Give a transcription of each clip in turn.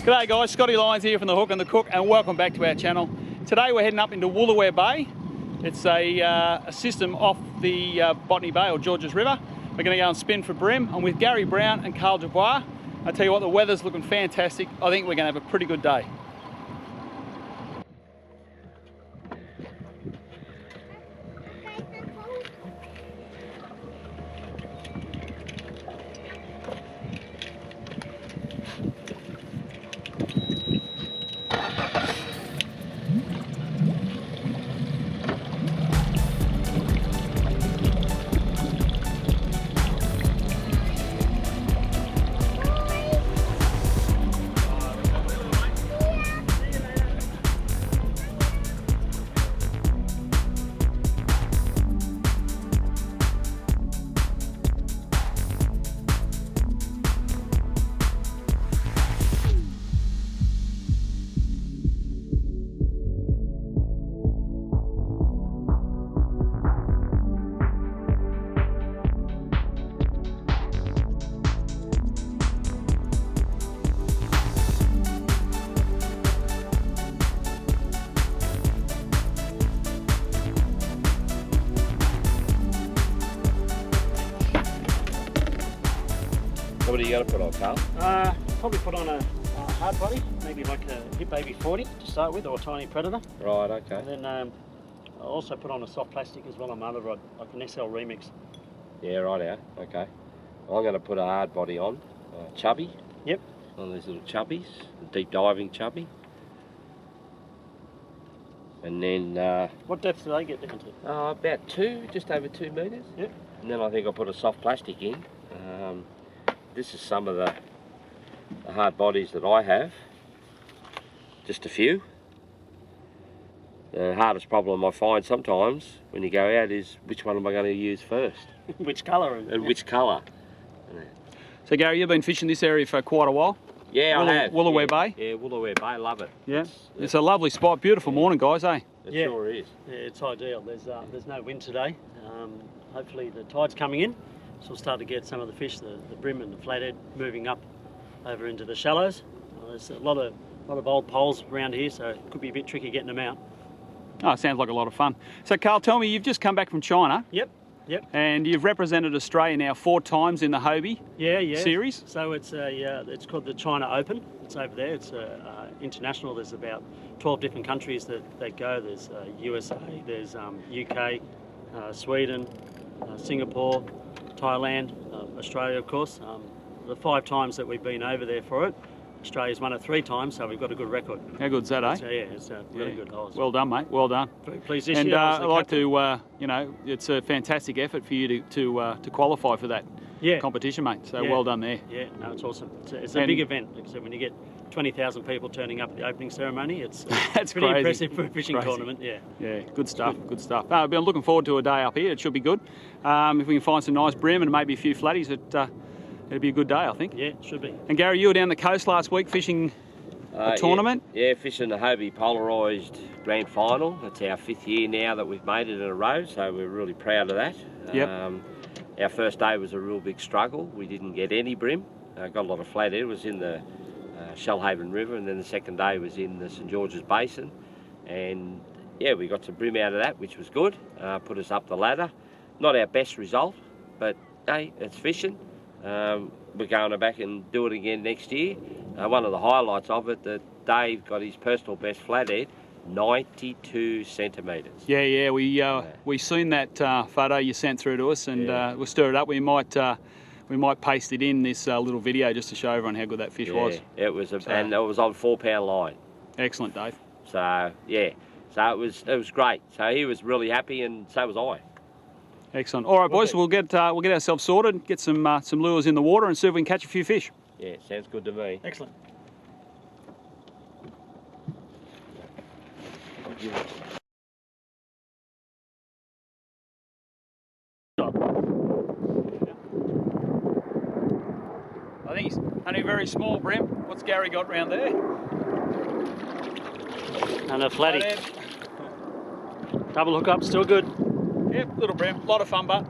G'day guys, Scotty Lyons here from the Hook and the Cook, and welcome back to our channel. Today we're heading up into Woolooware Bay. It's a system off the Botany Bay or Georges River. We're going to go and spin for bream. I'm with Gary Brown and Carl Dubois. I tell you what, the weather's looking fantastic. I think we're going to have a pretty good day. What are you going to put on, Carl? Probably put on a hard body, maybe like a Hip Baby 40 to start with, or a tiny Predator. Right, okay. And then I'll also put on a soft plastic as well on my other rod, like an SL Remix. Yeah, right out. Okay. I'm going to put a hard body on, chubby. Yep. On these little chubbies, deep diving chubby. And then... what depth do they get down to? About just over 2 metres. Yep. And then I think I'll put a soft plastic in. This is some of the hard bodies that I have. Just a few. The hardest problem I find sometimes when you go out is which one am I going to use first? Which colour? And which colour. So Gary, you've been fishing this area for quite a while? Yeah, I have. Woolooware Bay? Yeah, Woolooware Bay, love it. Yeah, it's a lovely spot, beautiful morning guys, eh? It sure is. Yeah, it's ideal. There's no wind today. Hopefully the tide's coming in, so we'll start to get some of the fish, the bream and the flathead, moving up over into the shallows. There's a lot of old poles around here, so it could be a bit tricky getting them out. Oh, it sounds like a lot of fun. So Carl, tell me, you've just come back from China. Yep. And you've represented Australia now 4 times in the Hobie series. So it's called the China Open. It's over there. It's international. There's about 12 different countries that go. There's USA, there's UK, Sweden, Singapore, Thailand, Australia, of course. The 5 times that we've been over there for it, Australia's won it 3 times, so we've got a good record. How good's that, eh? So, yeah, it's really good. Well done, mate. Well done. Very pleased this and year. I'd like to, it's a fantastic effort for you to qualify for that competition, mate. So well done there. Yeah, no, it's awesome. It's a big event. Like I said, when you get 20,000 people turning up at the opening ceremony, it's that's pretty crazy. Impressive for a fishing tournament. Yeah, good stuff. Good stuff. I've been looking forward to a day up here. It should be good. If we can find some nice bream and maybe a few flatties, it'd be a good day, I think. Yeah, it should be. And Gary, you were down the coast last week fishing a tournament? Yeah, fishing the Hobie polarised grand final. It's our 5th year now that we've made it in a row, so we're really proud of that. Yep. Our first day was a real big struggle. We didn't get any bream. Got a lot of flathead. It was in the Shellhaven River, and then the second day was in the St George's Basin. And yeah, we got some bream out of that, which was good. Put us up the ladder. Not our best result, but hey, it's fishing. We're going back and do it again next year. One of the highlights of it, that Dave got his personal best flathead, 92 centimetres. Yeah, we seen that photo you sent through to us, and we'll stir it up. We might paste it in this little video just to show everyone how good that fish was. It was, and it was on 4-pound line. Excellent, Dave. So yeah, so it was great. So he was really happy, and so was I. Excellent. All right, boys, we'll get ourselves sorted, get some lures in the water, and see if we can catch a few fish. Yeah, sounds good to me. Excellent. I think he's only a very small bream. What's Gary got round there? And a flatty. Double hook up, still good. Yep, little bream, a lot of fun, but.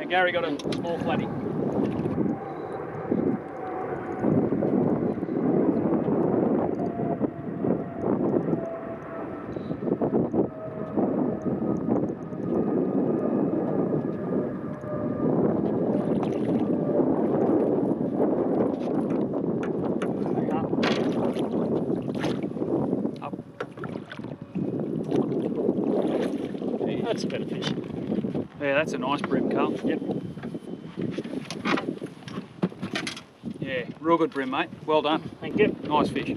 And Gary got a small flatty. fish. Yeah, that's a nice bream, Carl. Yep. Yeah, real good bream, mate. Well done. Thank you. Nice fish.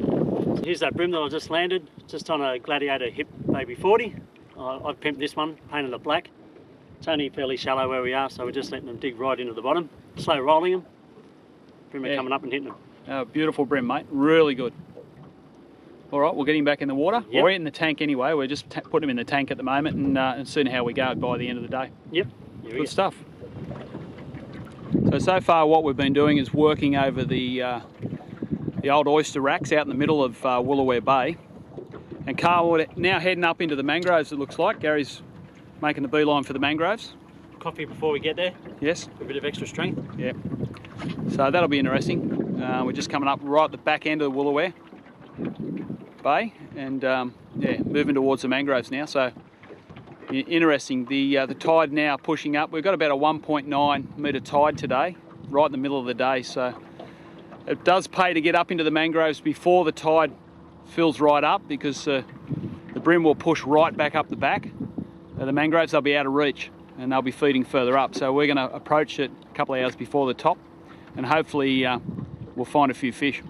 Here's that bream that I just landed, just on a Gladiator Hip Baby 40. I've pimped this one, painted it black. It's only fairly shallow where we are, so we're just letting them dig right into the bottom. Slow rolling them. Bream are coming up and hitting them. Oh, beautiful bream, mate. Really good. All right, we'll get him back in the water. Yep. We're in the tank anyway. We're just putting him in the tank at the moment and seeing how we go by the end of the day. Yep. Good stuff. So far what we've been doing is working over the old oyster racks out in the middle of Woolooware Bay. And Carl, we're now heading up into the mangroves, it looks like. Gary's making the beeline for the mangroves. Coffee before we get there. Yes. A bit of extra strength. Yeah. So that'll be interesting. We're just coming up right at the back end of the Woolooware Bay and yeah, moving towards the mangroves now. So interesting. The tide now pushing up. We've got about a 1.9 metre tide today, right in the middle of the day. So it does pay to get up into the mangroves before the tide fills right up, because the bream will push right back up the back. The mangroves, they'll be out of reach and they'll be feeding further up. So we're going to approach it a couple of hours before the top, and hopefully we'll find a few fish.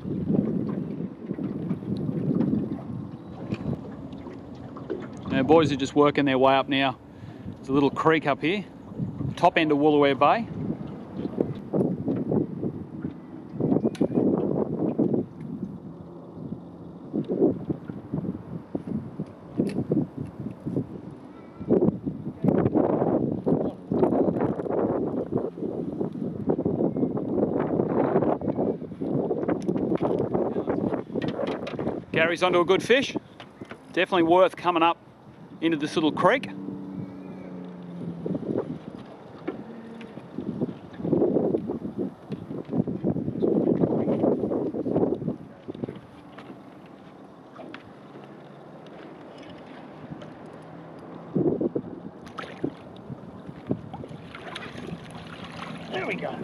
Now boys are just working their way up now. There's a little creek up here, top end of Woolooware Bay. Gary's onto a good fish. Definitely worth coming up into this little creek. There we go.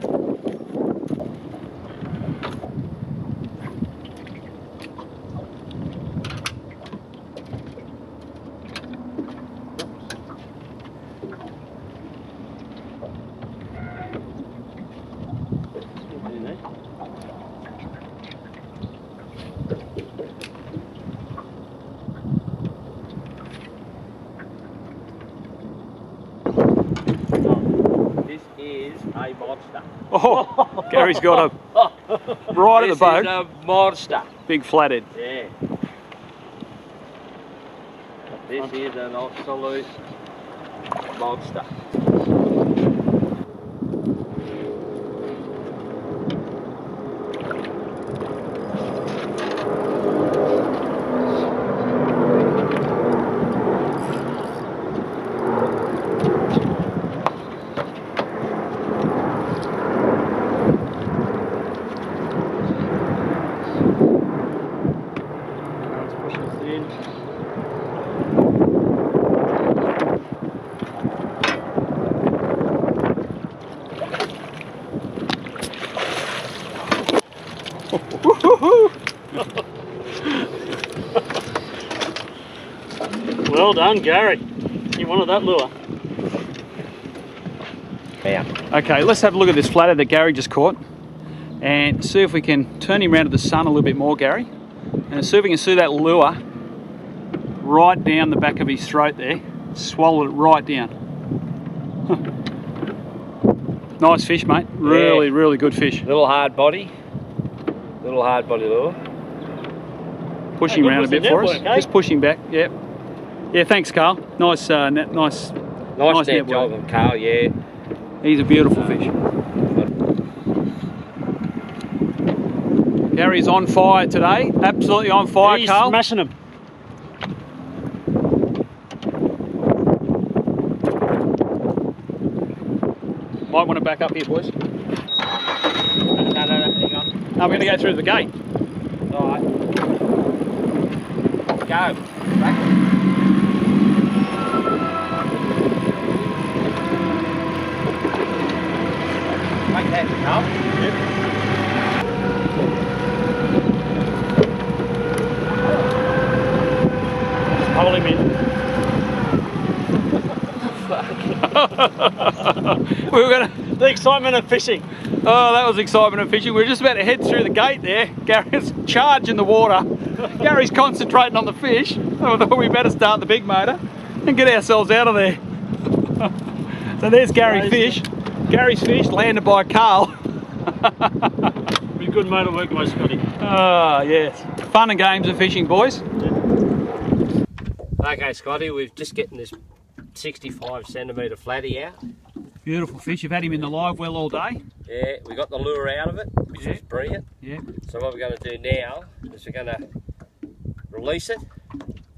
This is a monster. Oh, Gary's got a right at the boat. This is a monster. Big flathead. Yeah. This is an absolute monster. Well done, Gary. You wanted that lure. Yeah. Okay, let's have a look at this flathead that Gary just caught and see if we can turn him around to the sun a little bit more, Gary, and see if we can see that lure right down the back of his throat there. Swallowed it right down. Nice fish, mate. Really, really good fish. Little hard body lure. Push him around a bit for us. Network, eh? Just push him back. Yep. Yeah, thanks, Carl. Nice, nice Nice net network. job of Carl, yeah. He's a beautiful fish. Gary's on fire today. Absolutely on fire, He's Carl. smashing them. Might want to back up here, boys. No, hang on. No, we're going to go through the gate. Alright. Go. Back. Like that, Carl. Hold him in. Fuck. We were gonna. The excitement of fishing. Oh, that was excitement of fishing. We were just about to head through the gate there. Gary's charging the water. Gary's concentrating on the fish. So I thought we better start the big motor and get ourselves out of there. So there's Gary's fish. Gary's fish landed by Carl. Be good motor work by Scotty. Oh, yes. Fun and games of fishing, boys. Okay, Scotty, we're just getting this 65 centimetre flatty out. Beautiful fish. You've had him in the live well all day. Yeah, we got the lure out of it, which is brilliant. Yeah. So what we're going to do now is we're going to release it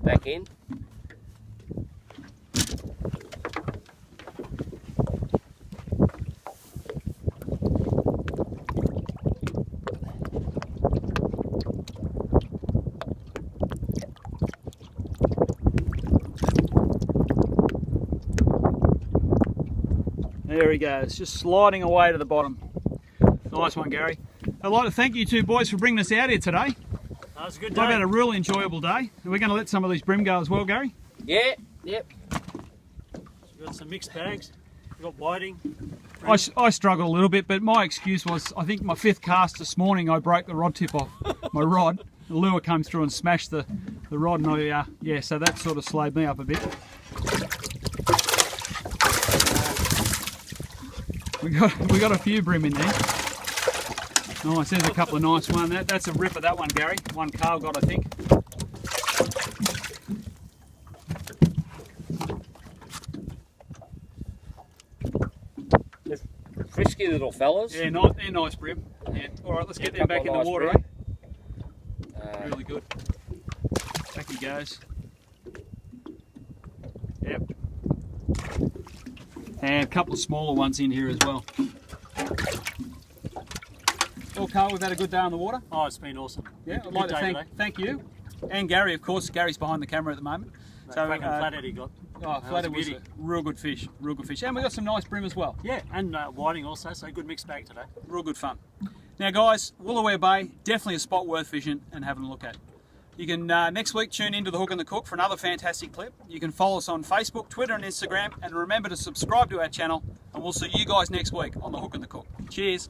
back in. There he goes, just sliding away to the bottom. Nice one, Gary. I'd like to thank you two boys for bringing us out here today. That was a good day. I've had a real enjoyable day. We're going to let some of these bream go as well, Gary. Yeah, yep. We've got some mixed bags. We've got whiting. I struggled a little bit, but my excuse was I think my 5th cast this morning I broke the rod tip off my rod. The lure came through and smashed the rod, and yeah, so that sort of slowed me up a bit. We got a few bream in there. Nice, there's a couple of nice ones. That's a ripper, that one, Gary. One Carl got, I think. They're frisky little fellas. Yeah, they're nice bream. Yeah. All right, let's get them back in the water. Really good. Back he goes. Yep. And a couple of smaller ones in here as well. Well, Carl, we've had a good day on the water. Oh, it's been awesome. Yeah, I'd like to thank you. And Gary, of course. Gary's behind the camera at the moment. So Flathead he got. Oh, Flathead was a real good fish. Real good fish. And we got some nice bream as well. Yeah, and whiting also, so good mixed bag today. Real good fun. Now, guys, Woolooware Bay, definitely a spot worth fishing and having a look at. You can next week tune into The Hook and the Cook for another fantastic clip. You can follow us on Facebook, Twitter and Instagram, and remember to subscribe to our channel, and we'll see you guys next week on The Hook and the Cook. Cheers.